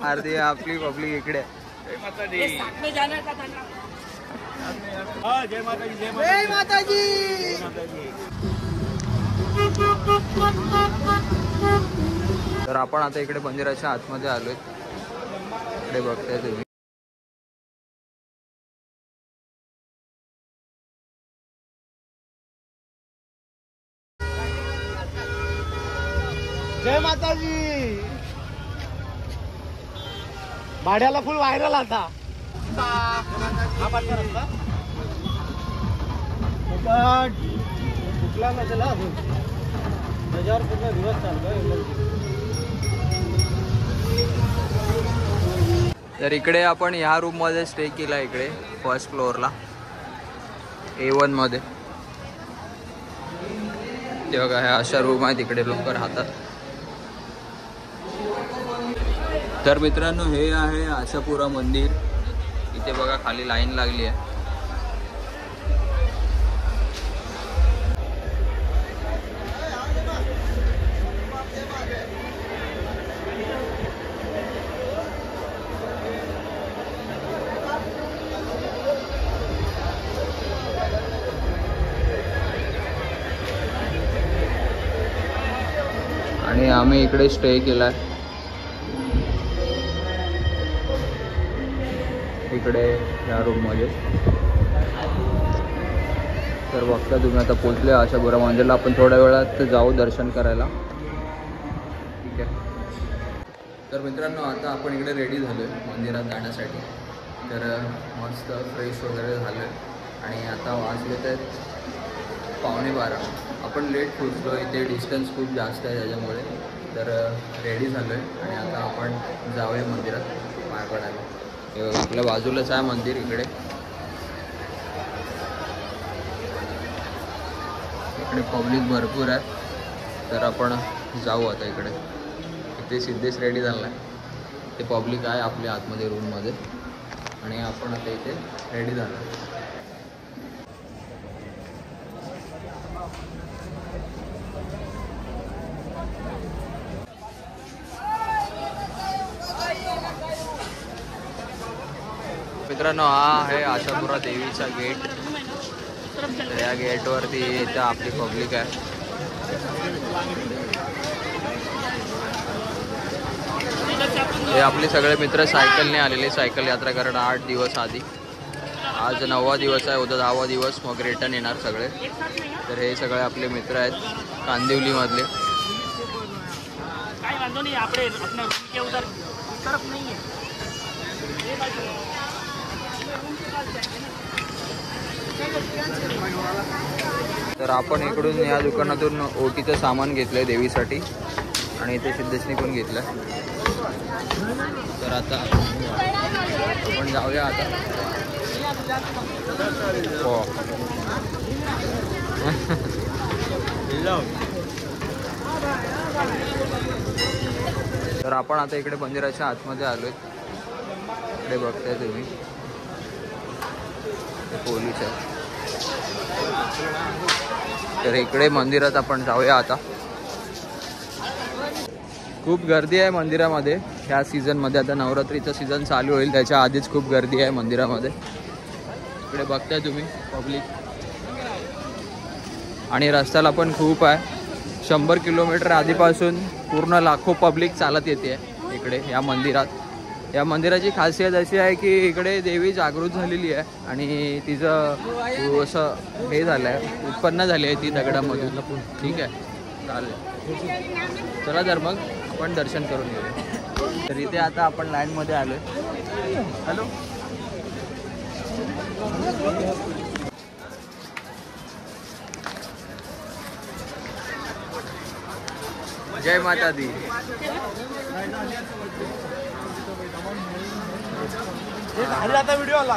अर्धी आपली पब्लिक इकडे. जय माताजी. जय माताजी. जय माताजी. तर आपण आता इकडे मंदिराच्या आतमध्ये आलोय. इकडे बघताय तुम्ही. जय माताजी. भाड्याला फुल व्हायरल आता. कुठला ना त्याला अजून त्याच्यावर पूर्ण दिवस चालतोय. तर इकडे आपण ह्या रूम मध्ये स्टे केला. इकडे फर्स्ट फ्लोअरला A1 मध्ये. ते बघा ह्या अशा रूम आहेत. इकडे लोक राहतात. तर मित्रांनो हे आहे आशापुरा मंदिर. इथे बघा खाली लाईन लागली आहे. आणि आम्ही इकडे स्टे केलाय. इकडे या रूममध्ये. तर बघता तुम्ही आता पोचले आशापुरा मंदिरला. आपण थोड्या वेळात जाऊ दर्शन करायला. ठीक आहे. तर मित्रांनो आता आपण इकडे रेडी झालो आहे मंदिरात जाण्यासाठी. तर मस्त फ्रेश वगैरे झालं आहे आणि आता वाजले तर 11:15. आपण लेट पोचलो. इथे डिस्टन्स खूप जास्त आहे त्याच्यामुळे. तर रेडी झालो आहे आणि आता आपण जाऊया मंदिरात पाय पडायला. आपल्या बाजूलाच आहे मंदिर. इकडे इकडे पब्लिक भरपूर आहे. तर आपण जाऊ आता इकडे. इथे सिद्धेश रेडी झाला आहे. ते पब्लिक आहे आपल्या आतमध्ये रूममध्ये आणि आपण आता इथे रेडी झालो. मित्रांनो हा आहे आशापुरा देवीचा गेट. तर या गेटवरती इथं आपली पब्लिक आहे. हे आपले सगळे मित्र सायकलने आलेले. सायकल यात्रा करणं 8 दिवस आधी. आज 9वा दिवस आहे. उद्या 10वा दिवस. मग रिटर्न येणार सगळे. तर हे सगळे आपले मित्र आहेत कांदिवलीमधले. तर आपण इकडून या दुकानातून ओटीचं सामान घेतलंय देवीसाठी आणि इथे सिद्धेशनी पण घेतलं. तर आता आपण जाऊया आता. हो तर आपण आता इकडे मंदिराच्या आतमध्ये आलोय. इकडे बघताय तुम्ही पोलीस आहे. तर इकडे मंदिरात आपण जाऊया आता. खूप गर्दी आहे मंदिरामध्ये ह्या सीझनमध्ये. आता नवरात्रीचा सीझन चालू होईल त्याच्या आधीच खूप गर्दी आहे मंदिरामध्ये. इकडे बघताय तुम्ही पब्लिक. आणि रस्त्याला पण खूप आहे. 100 किलोमीटर आधीपासून पूर्ण लाखो पब्लिक चालत येते इकडे या मंदिरात. या मंदिराची खासियत अशी आहे की इकडे देवी जागृत झालेली आहे आणि तिचं असं हे झालं आहे, उत्पन्न झाली आहे ती दगडामधून. ठीक आहे, चालेल. चला तर मग आपण दर्शन करून घेऊया. तर इथे आता आपण लाईनमध्ये आलो आहे. हॅलो, जय माता दी. आता व्हिडिओ आला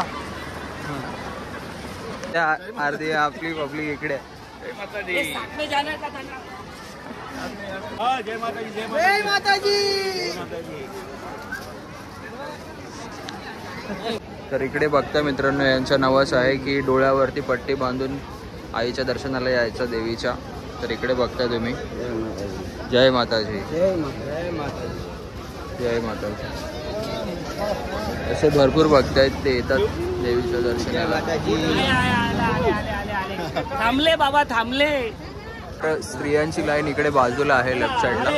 अर्धी आपली पब्लिक इकडे. जय माता दी. जय माताजी. जय माताजी. तर इकडे बघता मित्रांनो, यांचा नवस आहे की डोळ्यावरती पट्टी बांधून आईच्या दर्शनाला यायचं देवीच्या. तर इकडे बघताय तुम्ही. जय माताजी. जय माता. जय माताजी. असे भरपूर भक्त आहेत ते येतात देवीच्या दर्शनाला. थांबले बाबा थांबले. तर स्त्रियांची लाईन इकडे बाजूला आहे लेफ्ट साईडला.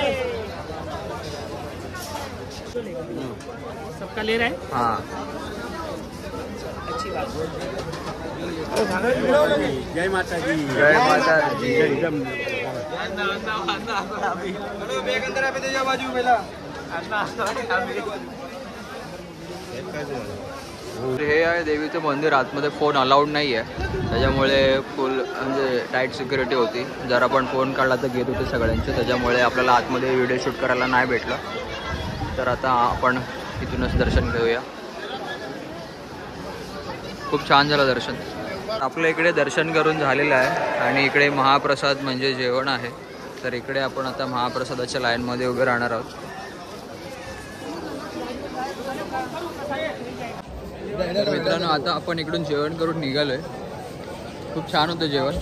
सबका ले रहा है. हां जय माताजी. जय माताजी. हे आहे देवीचं मंदिर. आतमध्ये फोन अलाउड नाही आहे, त्याच्यामुळे फुल म्हणजे टाईट सिक्युरिटी होती. जर आपण फोन काढला तर घेत होते सगळ्यांचे, त्याच्यामुळे आपल्याला आतमध्ये व्हिडिओ शूट करायला नाही भेटलं. तर आता आपण इथूनच दर्शन घेऊया. खूप छान झालं दर्शन. आपल्या इकडे दर्शन करून झालेलं आहे आणि इकडे महाप्रसाद म्हणजे जेवण आहे. तर इकडे आपण आता महाप्रसादाच्या लाईनमध्ये उभे राहणार आहोत. तर मित्रांनो आता आपण इकडून जेवण करून निघालो आहे. खूप छान होतं जेवण.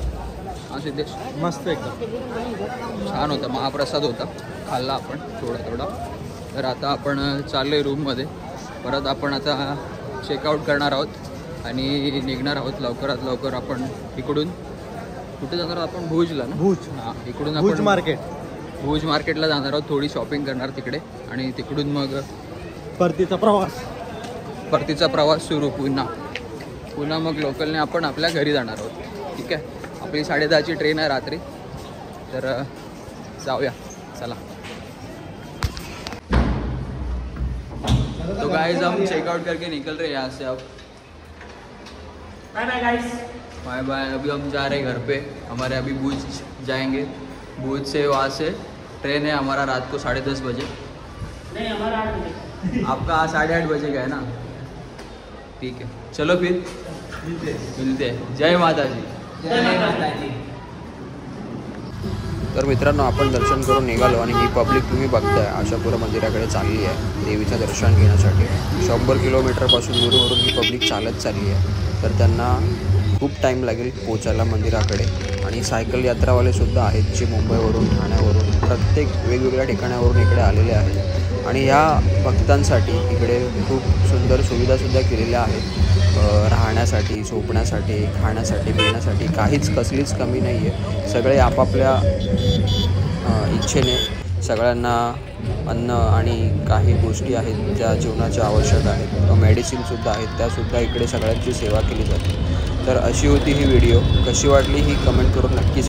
हा सिद्धेश. मस्त एकदम छान होता. महाप्रसाद होता, खाल्ला आपण थोडा. तर आता आपण चाललो आहे रूममध्ये. परत आपण आता चेकआउट करणार आहोत आणि निघणार आहोत लवकरात लवकर. आपण इकडून कुठे जाणार आहोत आपण? भुजला ना. भुज. हां इकडून भुज आपण मार्केट. भुज मार्केटला जाणार आहोत. थोडी शॉपिंग करणार तिकडे आणि तिकडून मग परतीचा प्रवास सुरू. पुन्हा मग लोकलने आपण आपल्या घरी जाणार आहोत. ठीक आहे. आपली 10:30ची ट्रेन आहे रात्री. तर जाऊया चला. तो गाइस हम चेकआउट करके निकल रहे हैं यहाँ से अब. Bye bye guys. Bye bye. अभी हम जा रहे हैं घर पे. हमारे अभी भुज जाएंगे. भुज से वहाँ से ट्रेन है हमारा रात को 10:30 बजे. नहीं हमारा 8 बजे. आपका 8:30 बजे का है ना. ठीक है चलो फिर मिलते हैं. जय माताजी. जय माताजी. तर मित्रांनो आपण दर्शन करून निघालो आणि ही पब्लिक तुम्ही बघताय आशापुरा मंदिराकडे चालली आहे देवीचं दर्शन घेण्यासाठी. 100 किलोमीटरपासून दूरवरून ही पब्लिक चालत चालली आहे. तर त्यांना खूप टाईम लागेल पोचायला मंदिराकडे. आणि सायकल यात्रावालेसुद्धा आहेत जे मुंबईवरून ठाण्यावरून प्रत्येक वेगवेगळ्या ठिकाणावरून इकडे आलेले आहेत. आणि ह्या भक्तांसाठी इकडे खूप सुंदर सुविधासुद्धा केलेल्या आहेत. राहण्यासाठी, झोपण्यासाठी, खाण्यासाठी, पिण्यासाठी कसलीच कमी नाही आहे. सगळे आपापल्या इच्छेने सगळ्यांना अन्न आणि काही गोष्टी आहेत ज्या जीवनाच्या आवश्यक आहेत, मेडिसिनसुद्धा आहेत, त्यासुद्धा इकडे सगळ्यांची सेवा केली जाते. तर अशी होती ही व्हिडिओ. कशी वाटली ही कमेंट करून नक्कीच